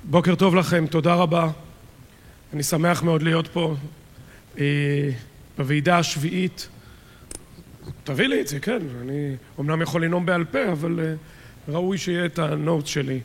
בוקר טוב לכם, תודה רבה. אני שמח מאוד להיות פה בוועידה השביעית. תביא לי את זה, כן. אני אומנם יכול לנאום בעל פה, אבל ראוי שיהיה את הנוט שלי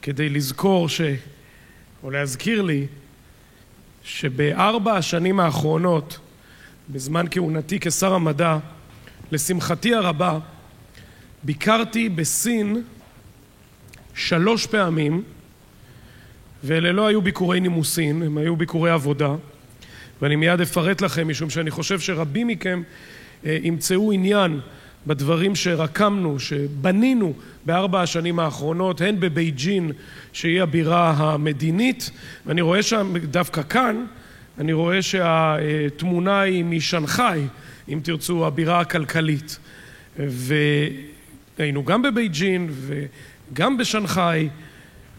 כדי לזכור או להזכיר לי שבארבע השנים האחרונות, בזמן כהונתי כשר המדע, לשמחתי הרבה, ביקרתי בסין 3 פעמים, ואלה לא היו ביקורי נימוסין, הם היו ביקורי עבודה, ואני מיד אפרט לכם, משום שאני חושב שרבים מכם ימצאו עניין בדברים שרקמנו, שבנינו בארבע השנים האחרונות, הן בבייג'ין, שהיא הבירה המדינית, ואני רואה שם, דווקא כאן, אני רואה שהתמונה היא משנגחאי, אם תרצו, הבירה הכלכלית. והיינו גם בבייג'ין וגם בשנגחאי,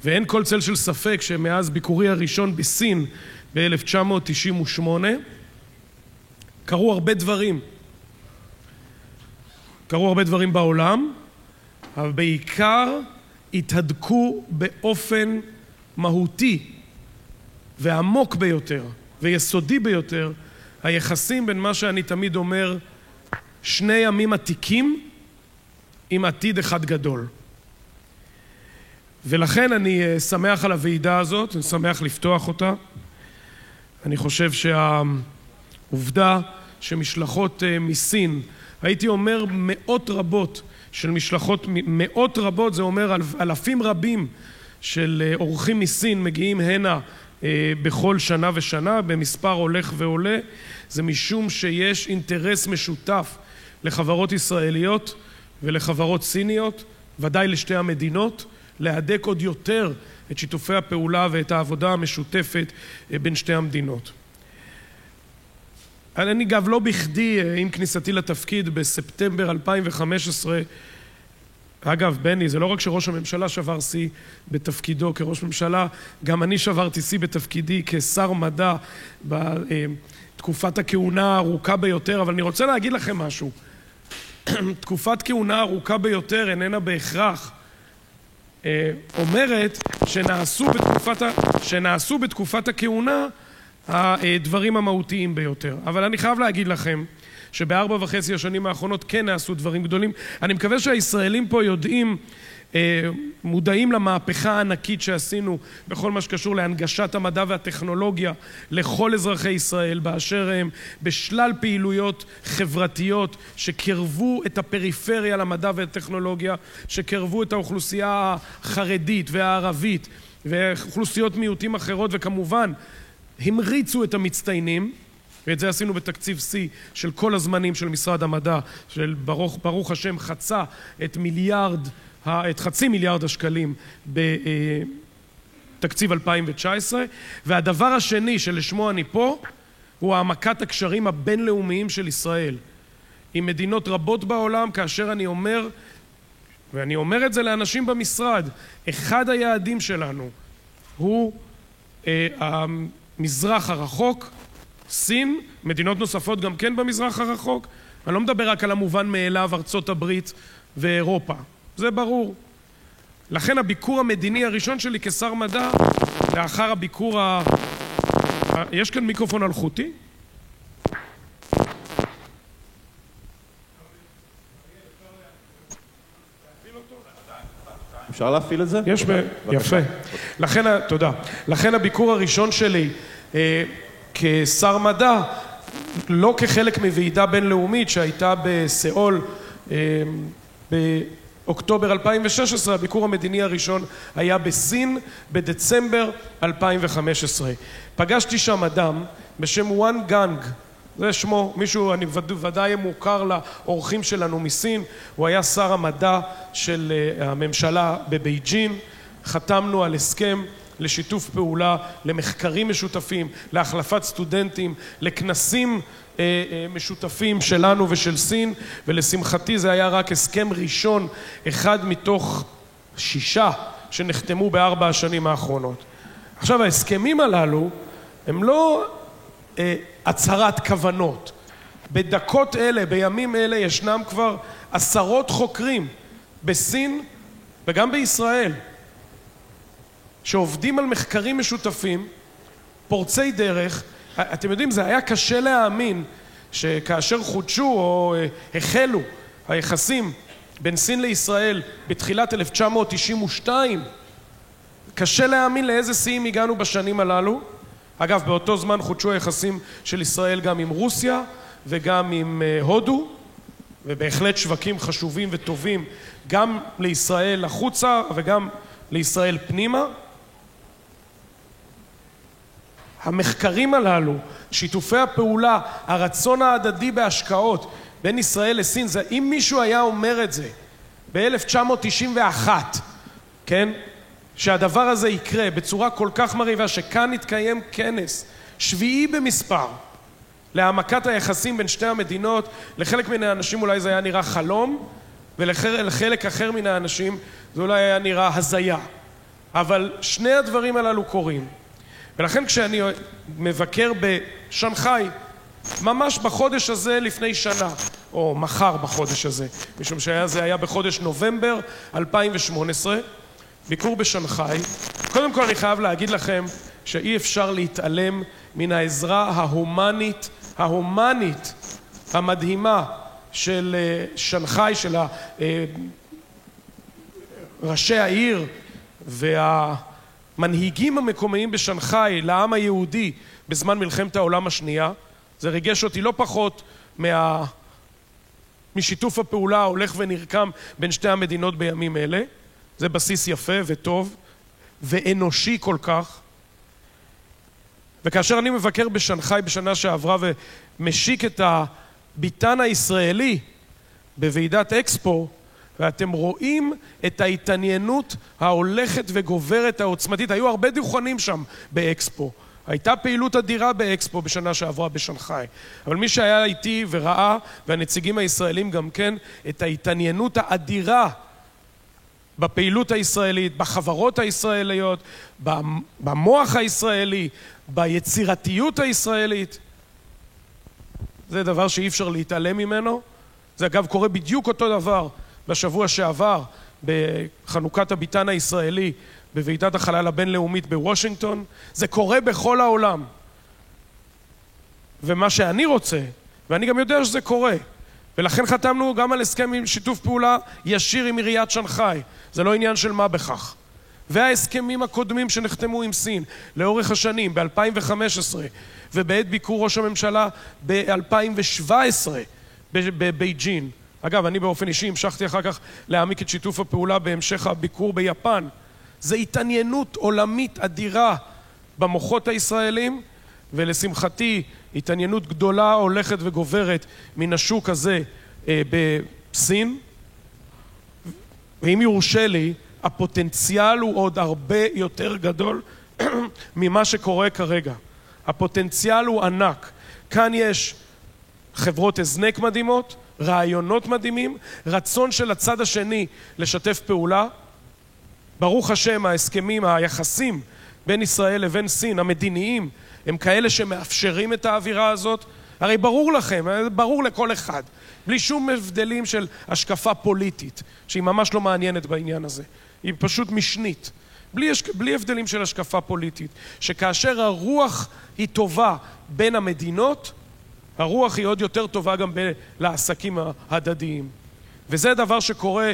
ואין כל צל של ספק שמאז ביקורי הראשון בסין ב-1998 קרו הרבה דברים. קרו הרבה דברים בעולם, אבל בעיקר התהדקו באופן מהותי ועמוק ביותר ויסודי ביותר היחסים בין מה שאני תמיד אומר שני עמים עתיקים עם עתיד אחד גדול. ולכן אני שמח על הוועידה הזאת, אני שמח לפתוח אותה. אני חושב שהעובדה שמשלחות מסין, הייתי אומר מאות רבות של משלחות, מאות רבות זה אומר אלפים רבים של אורחים מסין מגיעים הנה בכל שנה ושנה, במספר הולך ועולה, זה משום שיש אינטרס משותף לחברות ישראליות ולחברות סיניות, ודאי לשתי המדינות, להדק עוד יותר את שיתופי הפעולה ואת העבודה המשותפת בין שתי המדינות. אני גם לא בכדי, עם כניסתי לתפקיד בספטמבר 2015, אגב, בני, זה לא רק שראש הממשלה שבר שיא בתפקידו כראש ממשלה, גם אני שברתי שיא בתפקידי כשר מדע בתקופת הכהונה הארוכה ביותר, אבל אני רוצה להגיד לכם משהו. תקופת כהונה ארוכה ביותר איננה בהכרח אומרת שנעשו בתקופת הכהונה הדברים המהותיים ביותר. אבל אני חייב להגיד לכם שב4.5 השנים האחרונות כן נעשו דברים גדולים. אני מקווה שהישראלים פה יודעים, מודעים למהפכה הענקית שעשינו בכל מה שקשור להנגשת המדע והטכנולוגיה לכל אזרחי ישראל באשר הם, בשלל פעילויות חברתיות שקרבו את הפריפריה למדע והטכנולוגיה, שקרבו את האוכלוסייה החרדית והערבית ואוכלוסיות מיעוטים אחרות, וכמובן המריצו את המצטיינים, ואת זה עשינו בתקציב C של כל הזמנים של משרד המדע, של ברוך השם חצה את חצי מיליארד השקלים בתקציב 2019. והדבר השני שלשמו אני פה הוא העמקת הקשרים הבינלאומיים של ישראל עם מדינות רבות בעולם, כאשר אני אומר, ואני אומר את זה לאנשים במשרד, אחד היעדים שלנו הוא המזרח הרחוק, סין, מדינות נוספות גם כן במזרח הרחוק. אני לא מדבר רק על המובן מאליו, ארצות הברית ואירופה, זה ברור. לכן הביקור המדיני הראשון שלי כשר מדע, לאחר הביקור יש כאן מיקרופון אלחוטי? אפשר להפעיל את זה? יפה. תודה. לכן הביקור הראשון שלי כשר מדע, לא כחלק מוועידה בינלאומית שהייתה בסיאול באוקטובר 2016, הביקור המדיני הראשון היה בסין בדצמבר 2015. פגשתי שם אדם בשם וואן גאנג, זה שמו, מישהו, אני ודאי מוכר לאורחים שלנו מסין, הוא היה שר המדע של הממשלה בבייג'ין. חתמנו על הסכם לשיתוף פעולה, למחקרים משותפים, להחלפת סטודנטים, לכנסים משותפים שלנו ושל סין, ולשמחתי זה היה רק הסכם ראשון, אחד מתוך 6 שנחתמו ב4 השנים האחרונות. עכשיו, ההסכמים הללו הם לא הצהרת כוונות. בדקות אלה, בימים אלה, ישנם כבר עשרות חוקרים בסין וגם בישראל שעובדים על מחקרים משותפים, פורצי דרך. אתם יודעים, זה היה קשה להאמין שכאשר חודשו או החלו היחסים בין סין לישראל בתחילת 1992, קשה להאמין לאיזה שיאים הגענו בשנים הללו. אגב, באותו זמן חודשו היחסים של ישראל גם עם רוסיה וגם עם הודו, ובהחלט שווקים חשובים וטובים גם לישראל החוצה וגם לישראל פנימה. המחקרים הללו, שיתופי הפעולה, הרצון ההדדי בהשקעות בין ישראל לסין, זה, אם מישהו היה אומר את זה ב-1991, כן? שהדבר הזה יקרה בצורה כל כך מרהיבה, שכאן יתקיים כנס שביעי במספר להעמקת היחסים בין שתי המדינות, לחלק מן האנשים אולי זה היה נראה חלום, ולחלק אחר מן האנשים זה אולי היה נראה הזיה. אבל שני הדברים הללו קורים. ולכן כשאני מבקר בשנגחאי, ממש בחודש הזה לפני שנה, או מחר בחודש הזה, משום שזה היה בחודש נובמבר 2018, ביקור בשנגחאי. קודם כל אני חייב להגיד לכם שאי אפשר להתעלם מן העזרה ההומנית המדהימה של שנגחאי, של ראשי העיר והמנהיגים המקומיים בשנגחאי לעם היהודי בזמן מלחמת העולם השנייה. זה ריגש אותי לא פחות משיתוף הפעולה ההולך ונרקם בין שתי המדינות בימים אלה. זה בסיס יפה וטוב ואנושי כל כך. וכאשר אני מבקר בשנגחאי בשנה שעברה ומשיק את הביתן הישראלי בוועידת אקספו, ואתם רואים את ההתעניינות ההולכת וגוברת העוצמתית. היו הרבה דוכנים שם באקספו. הייתה פעילות אדירה באקספו בשנה שעברה בשנגחאי. אבל מי שהיה איתי וראה, והנציגים הישראלים גם כן, את ההתעניינות האדירה בפעילות הישראלית, בחברות הישראליות, במוח הישראלי, ביצירתיות הישראלית. זה דבר שאי אפשר להתעלם ממנו. זה אגב קורה בדיוק אותו דבר בשבוע שעבר בחנוכת הביתן הישראלי בוועידת החלל הבינלאומית בוושינגטון. זה קורה בכל העולם. ומה שאני רוצה, ואני גם יודע שזה קורה, ולכן חתמנו גם על הסכם עם שיתוף פעולה ישיר עם עיריית שנגחאי. זה לא עניין של מה בכך. וההסכמים הקודמים שנחתמו עם סין לאורך השנים, ב-2015 ובעת ביקור ראש הממשלה ב-2017 בבייג'ין. אגב, אני באופן אישי המשכתי אחר כך להעמיק את שיתוף הפעולה בהמשך הביקור ביפן. זה התעניינות עולמית אדירה במוחות הישראלים, ולשמחתי התעניינות גדולה הולכת וגוברת מן השוק הזה בסין. ואם יורשה לי, הפוטנציאל הוא עוד הרבה יותר גדול ממה שקורה כרגע. הפוטנציאל הוא ענק. כאן יש חברות הזנק מדהימות, רעיונות מדהימים, רצון של הצד השני לשתף פעולה. ברוך השם, ההסכמים, היחסים בין ישראל לבין סין, המדיניים, הם כאלה שמאפשרים את האווירה הזאת. הרי ברור לכם, ברור לכל אחד, בלי שום הבדלים של השקפה פוליטית, שהיא ממש לא מעניינת בעניין הזה. היא פשוט משנית. בלי הבדלים של השקפה פוליטית, שכאשר הרוח היא טובה בין המדינות, הרוח היא עוד יותר טובה גם לעסקים ההדדיים. וזה דבר שקורה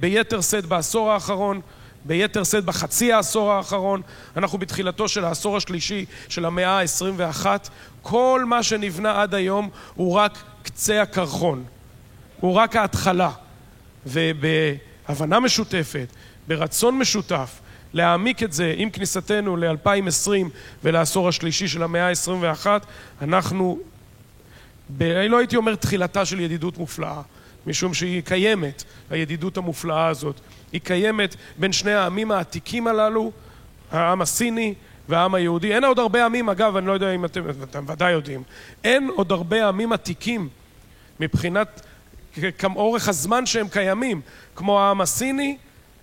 ביתר שאת בעשור האחרון, ביתר שאת בחצי העשור האחרון. אנחנו בתחילתו של העשור השלישי של המאה ה-21. כל מה שנבנה עד היום הוא רק קצה הקרחון, הוא רק ההתחלה. ובהבנה משותפת, ברצון משותף, להעמיק את זה עם כניסתנו ל-2020 ולעשור השלישי של המאה ה-21, אנחנו, אני לא הייתי אומר תחילתה של ידידות מופלאה, משום שהיא קיימת, הידידות המופלאה הזאת. היא קיימת בין שני העמים העתיקים הללו, העם הסיני והעם היהודי. אין עוד הרבה עמים, אגב, אני לא יודע אם אתם ודאי יודעים, אין עוד הרבה עמים עתיקים מבחינת אורך הזמן שהם קיימים, כמו העם הסיני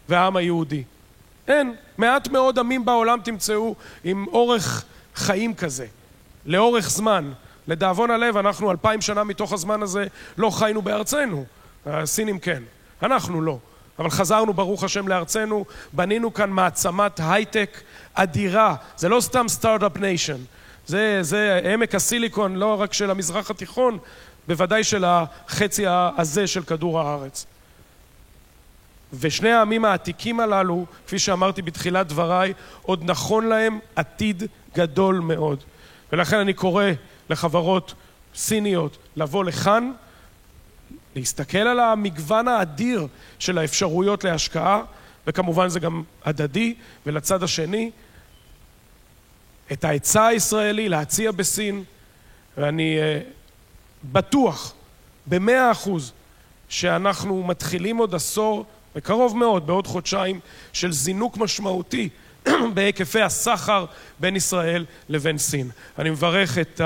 והעם היהודי. אין, מעט מאוד עמים בעולם תמצאו עם אורך חיים כזה, לאורך זמן. לדאבון הלב, אנחנו 2000 שנה מתוך הזמן הזה לא חיינו בארצנו. הסינים כן, אנחנו לא. אבל חזרנו ברוך השם לארצנו, בנינו כאן מעצמת הייטק אדירה. זה לא סתם סטארט-אפ ניישן, זה עמק הסיליקון, לא רק של המזרח התיכון, בוודאי של החצי הזה של כדור הארץ. ושני העמים העתיקים הללו, כפי שאמרתי בתחילת דבריי, עוד נכון להם עתיד גדול מאוד. ולכן אני קורא לחברות סיניות לבוא לכאן, להסתכל על המגוון האדיר של האפשרויות להשקעה, וכמובן זה גם הדדי, ולצד השני, את ההיצע הישראלי להציע בסין, ואני בטוח ב100% שאנחנו מתחילים עוד עשור, בקרוב מאוד, בעוד חודשיים, של זינוק משמעותי בהיקפי הסחר בין ישראל לבין סין. אני מברך את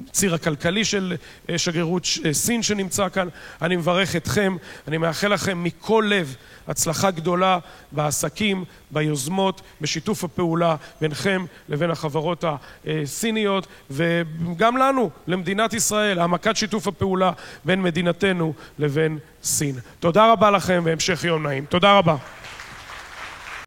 הציר הכלכלי של שגרירות סין שנמצא כאן, אני מברך אתכם, אני מאחל לכם מכל לב הצלחה גדולה בעסקים, ביוזמות, בשיתוף הפעולה ביניכם לבין החברות הסיניות, וגם לנו, למדינת ישראל, העמקת שיתוף הפעולה בין מדינתנו לבין סין. תודה רבה לכם והמשך יום נעים. תודה רבה.